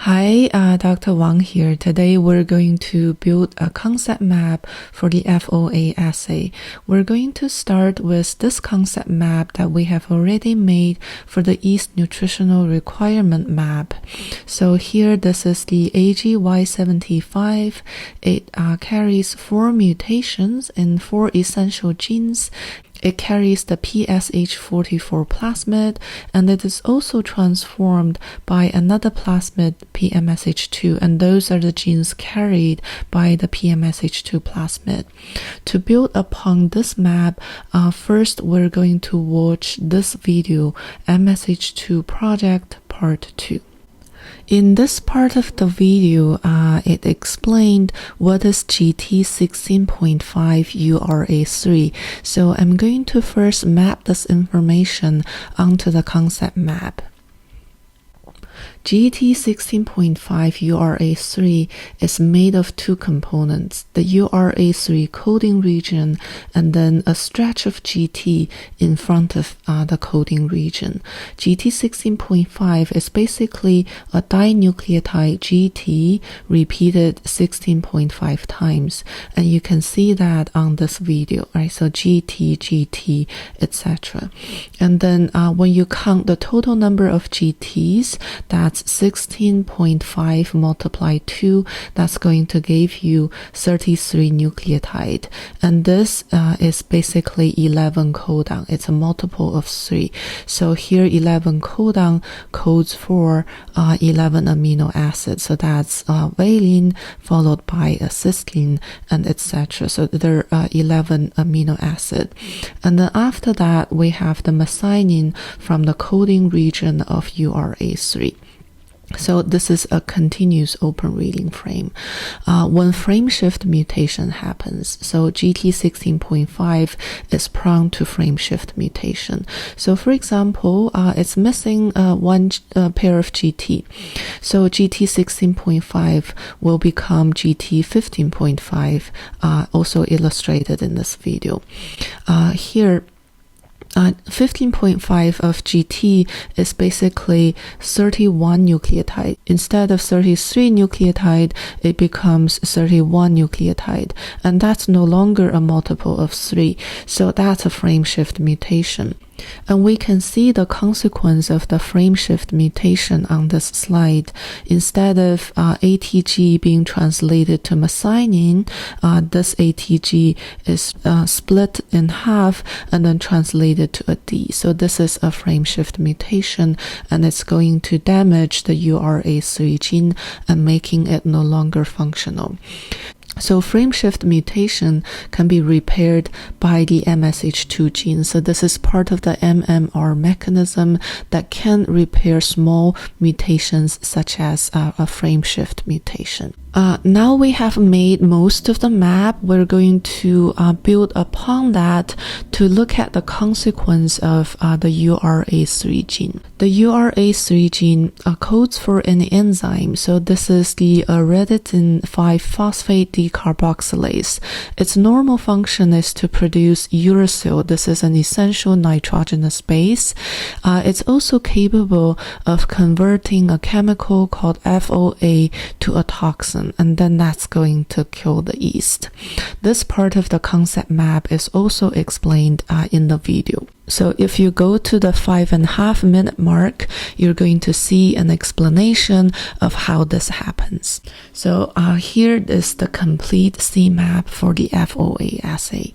Hi, Dr. Wang here. Today we're going to build a concept map for the FOA assay. We're going to start with this concept map that we have already made for the yeast nutritional requirement map. So here, this is the AGY75. It carries 4 mutations in 4 essential genes. It carries the PSH44 plasmid, and it is also transformed by another plasmid, PMSH2, and those are the genes carried by the PMSH2 plasmid. To build upon this map, first we're going to watch this video, MSH2 Project Part 2. In this part of the video, it explained what is GT16.5 URA3. So I'm going to first map this information onto the concept map. GT16.5 URA3 is made of 2 components, the URA3 coding region and then a stretch of GT in front of the coding region. GT16.5 is basically a dinucleotide GT repeated 16.5 times, and you can see that on this video, right? So GT, GT, etc. And then when you count the total number of GTs, that's 16.5 multiplied 2, that's going to give you 33 nucleotide. And this is basically 11 codon. It's a multiple of 3. So here 11 codon codes for 11 amino acids. So that's valine followed by a cysteine and etc. So there are 11 amino acid. And then after that, we have the methionine from the coding region of URA3. So this is a continuous open reading frame. When frame shift mutation happens, so GT16.5 is prone to frame shift mutation. So for example, it's missing one pair of GT. So GT16.5 will become GT15.5, also illustrated in this video. Here, 15.5 of GT is basically 31 nucleotide. Instead of 33 nucleotide, it becomes 31 nucleotide. And that's no longer a multiple of 3. So that's a frame shift mutation. And we can see the consequence of the frame shift mutation on this slide. Instead of ATG being translated to methionine, this ATG is split in half and then translated to a D. So this is a frame shift mutation, and it's going to damage the URA3 gene and making it no longer functional. So frame shift mutation can be repaired by the MSH2 gene. So this is part of the MMR mechanism that can repair small mutations such as a frame shift mutation. Now we have made most of the map. We're going to build upon that to look at the consequence of the URA3 gene. The URA3 gene codes for an enzyme. So this is the reductin 5-phosphate decarboxylase. Its normal function is to produce uracil. This is an essential nitrogenous base. It's also capable of converting a chemical called FOA to a toxin, and then that's going to kill the yeast. This part of the concept map is also explained in the video. So if you go to the 5.5 minute mark, you're going to see an explanation of how this happens. So here is the complete CMap for the FOA assay.